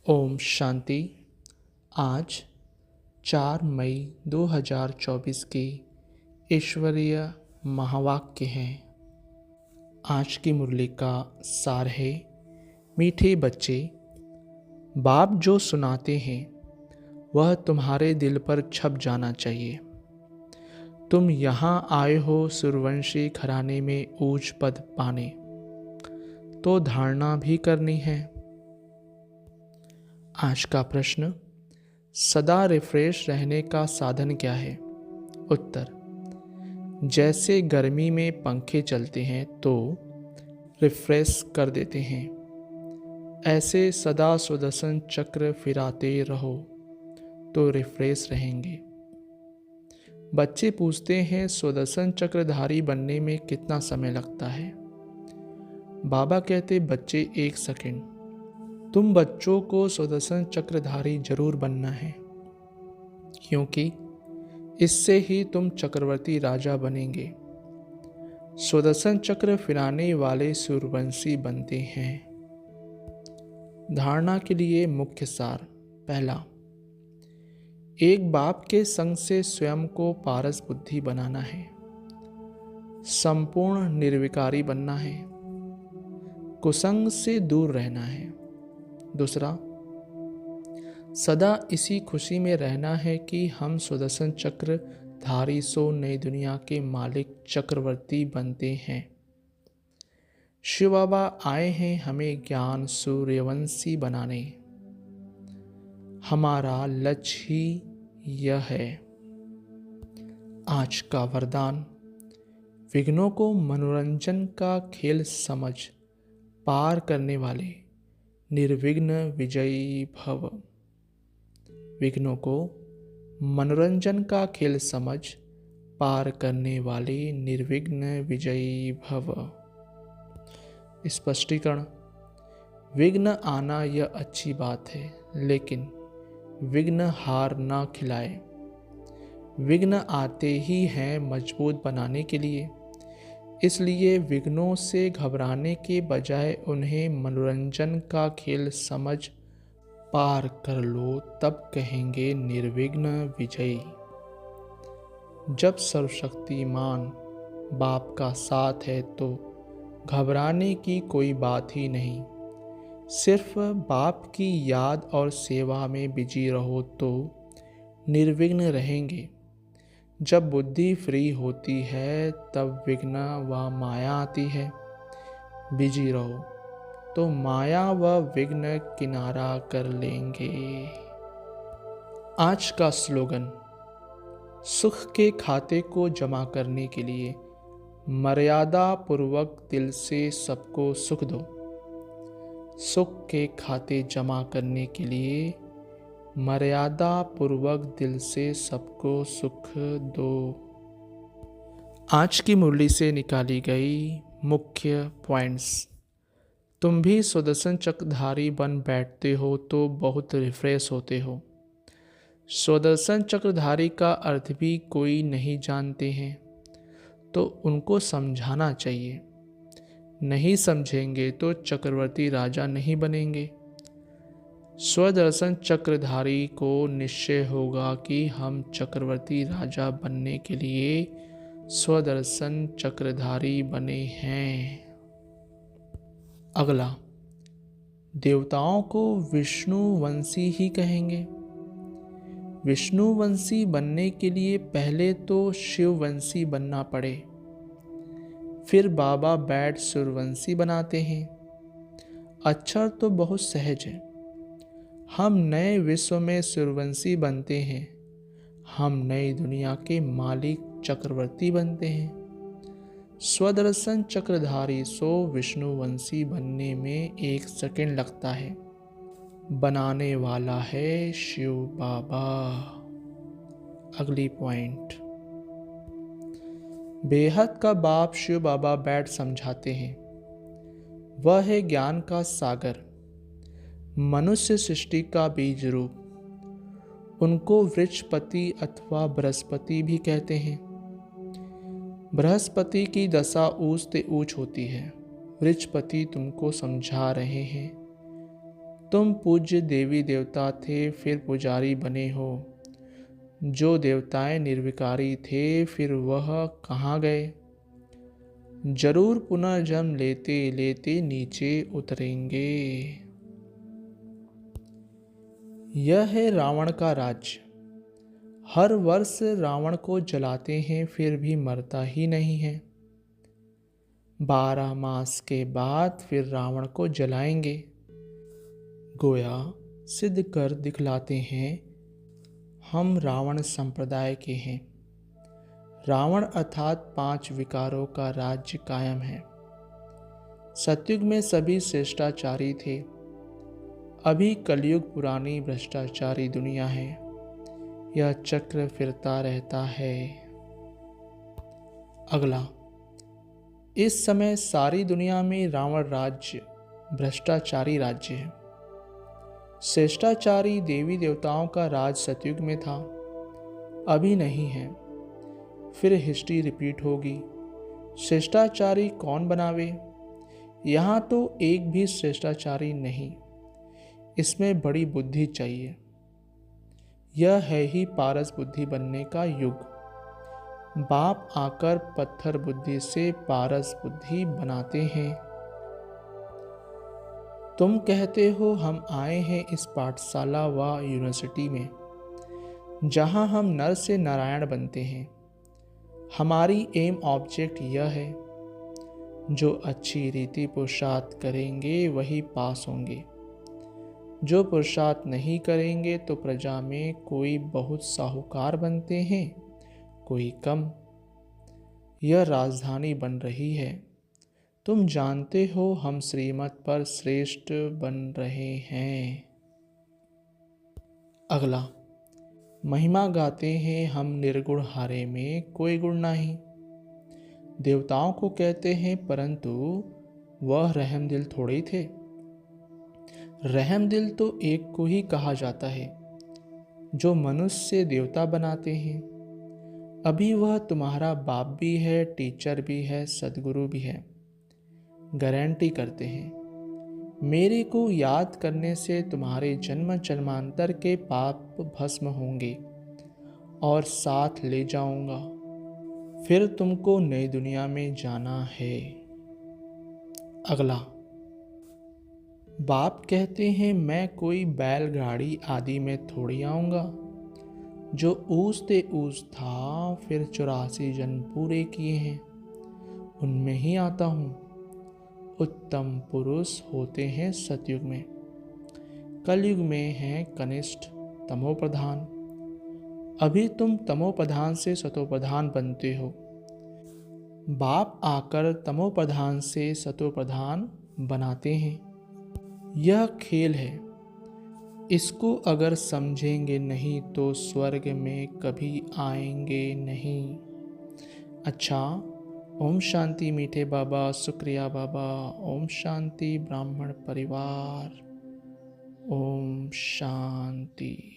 ओम शांति। आज 4 मई 2024 के ईश्वरीय महावाक्य हैं। आज की मुरली का सार है, मीठे बच्चे, बाप जो सुनाते हैं वह तुम्हारे दिल पर छप जाना चाहिए। तुम यहाँ आए हो सूर्यवंशी घराने में ऊंच पद पाने, तो धारणा भी करनी है। आज का प्रश्न, सदा रिफ्रेश रहने का साधन क्या है? उत्तर, जैसे गर्मी में पंखे चलते हैं तो रिफ्रेश कर देते हैं, ऐसे सदा सुदर्शन चक्र फिराते रहो तो रिफ्रेश रहेंगे। बच्चे पूछते हैं सुदर्शन चक्रधारी बनने में कितना समय लगता है? बाबा कहते, बच्चे 1 सेकंड। तुम बच्चों को सुदर्शन चक्रधारी जरूर बनना है, क्योंकि इससे ही तुम चक्रवर्ती राजा बनेंगे। सुदर्शन चक्र फिराने वाले सूर्यवंशी बनते हैं। धारणा के लिए मुख्य सार। पहला, एक बाप के संग से स्वयं को पारस बुद्धि बनाना है, संपूर्ण निर्विकारी बनना है, कुसंग से दूर रहना है। दूसरा, सदा इसी खुशी में रहना है कि हम सुदर्शन चक्र धारी सो नई दुनिया के मालिक चक्रवर्ती बनते हैं। शिव बाबा आए हैं हमें ज्ञान सूर्यवंशी बनाने। हमारा लक्ष्य ही यह है। आज का वरदान, विघ्नों को मनोरंजन का खेल समझ पार करने वाले निर्विघ्न विजयी भव। विघ्नों को मनोरंजन का खेल समझ पार करने वाले निर्विघ्न विजयी भव। स्पष्टीकरण, विघ्न आना यह अच्छी बात है, लेकिन विघ्न हार ना खिलाए। विघ्न आते ही हैं मजबूत बनाने के लिए, इसलिए विघ्नों से घबराने के बजाय उन्हें मनोरंजन का खेल समझ पार कर लो, तब कहेंगे निर्विघ्न विजयी। जब सर्वशक्तिमान बाप का साथ है तो घबराने की कोई बात ही नहीं। सिर्फ बाप की याद और सेवा में बिजी रहो तो निर्विघ्न रहेंगे। जब बुद्धि फ्री होती है तब विघ्न व माया आती है। बिजी रहो तो माया व विघ्न किनारा कर लेंगे। आज का स्लोगन, सुख के खाते को जमा करने के लिए मर्यादा पूर्वक दिल से सबको सुख दो। सुख के खाते जमा करने के लिए मर्यादा पूर्वक दिल से सबको सुख दो। आज की मुरली से निकाली गई मुख्य पॉइंट्स। तुम भी सुदर्शन चक्रधारी बन बैठते हो तो बहुत रिफ्रेश होते हो। सुदर्शन चक्रधारी का अर्थ भी कोई नहीं जानते हैं, तो उनको समझाना चाहिए। नहीं समझेंगे तो चक्रवर्ती राजा नहीं बनेंगे। स्वदर्शन चक्रधारी को निश्चय होगा कि हम चक्रवर्ती राजा बनने के लिए स्वदर्शन चक्रधारी बने हैं। अगला, देवताओं को विष्णुवंशी ही कहेंगे। विष्णुवंशी बनने के लिए पहले तो शिववंशी बनना पड़े, फिर बाबा बैठ सूर्यवंशी बनाते हैं। अक्षर तो बहुत सहज है। हम नए विश्व में सूर्यवंशी बनते हैं। हम नई दुनिया के मालिक चक्रवर्ती बनते हैं। स्वदर्शन चक्रधारी सो विष्णुवंशी बनने में 1 सेकंड लगता है। बनाने वाला है शिव बाबा। अगली पॉइंट, बेहद का बाप शिव बाबा बैठ समझाते हैं। वह है ज्ञान का सागर, मनुष्य सृष्टि का बीज रूप। उनको वृक्षपति अथवा बृहस्पति भी कहते हैं। बृहस्पति की दशा ऊंच से ऊंच होती है। वृक्षपति तुमको समझा रहे हैं तुम पूज्य देवी देवता थे फिर पुजारी बने हो। जो देवताएं निर्विकारी थे फिर वह कहाँ गए? जरूर पुनर्जन्म लेते लेते नीचे उतरेंगे। यह है रावण का राज्य। हर वर्ष रावण को जलाते हैं फिर भी मरता ही नहीं है। 12 मास के बाद फिर रावण को जलाएंगे। गोया सिद्ध कर दिखलाते हैं हम रावण संप्रदाय के हैं। रावण अर्थात 5 विकारों का राज्य कायम है। सतयुग में सभी श्रेष्ठाचारी थे। अभी कलयुग पुरानी भ्रष्टाचारी दुनिया है। यह चक्र फिरता रहता है। अगला, इस समय सारी दुनिया में रावण राज्य भ्रष्टाचारी राज्य है। श्रेष्ठाचारी देवी देवताओं का राज सतयुग में था, अभी नहीं है। फिर हिस्ट्री रिपीट होगी। श्रेष्ठाचारी कौन बनावे? यहाँ तो एक भी श्रेष्ठाचारी नहीं। इसमें बड़ी बुद्धि चाहिए। यह है ही पारस बुद्धि बनने का युग। बाप आकर पत्थर बुद्धि से पारस बुद्धि बनाते हैं। तुम कहते हो हम आए हैं इस पाठशाला व यूनिवर्सिटी में, जहां हम नर से नारायण बनते हैं। हमारी एम ऑब्जेक्ट यह है, जो अच्छी रीति पुरुषार्थ करेंगे वही पास होंगे। जो पुरुषार्थ नहीं करेंगे तो प्रजा में कोई बहुत साहूकार बनते हैं, कोई कम। यह राजधानी बन रही है। तुम जानते हो हम श्रीमत पर श्रेष्ठ बन रहे हैं। अगला, महिमा गाते हैं हम निर्गुण हारे में कोई गुण नहीं। देवताओं को कहते हैं परंतु वह रहमदिल थोड़े थे। रहमदिल तो एक को ही कहा जाता है जो मनुष्य से देवता बनाते हैं। अभी वह तुम्हारा बाप भी है, टीचर भी है, सदगुरु भी है। गारंटी करते हैं मेरे को याद करने से तुम्हारे जन्म जन्मांतर के पाप भस्म होंगे और साथ ले जाऊंगा। फिर तुमको नई दुनिया में जाना है। अगला, बाप कहते हैं मैं कोई बैलगाड़ी आदि में थोड़ी आऊंगा। जो ऊस ते ऊस था फिर 84 जन्म पूरे किए हैं, उनमें ही आता हूँ। उत्तम पुरुष होते हैं सतयुग में, कलयुग में हैं कनिष्ठ तमोप्रधान। अभी तुम तमोप्रधान से सतोप्रधान बनते हो। बाप आकर तमोप्रधान से सतोप्रधान बनाते हैं। यह खेल है। इसको अगर समझेंगे नहीं तो स्वर्ग में कभी आएंगे नहीं। अच्छा, ओम शांति मीठे बाबा, शुक्रिया बाबा। ओम शांति ब्राह्मण परिवार। ओम शांति।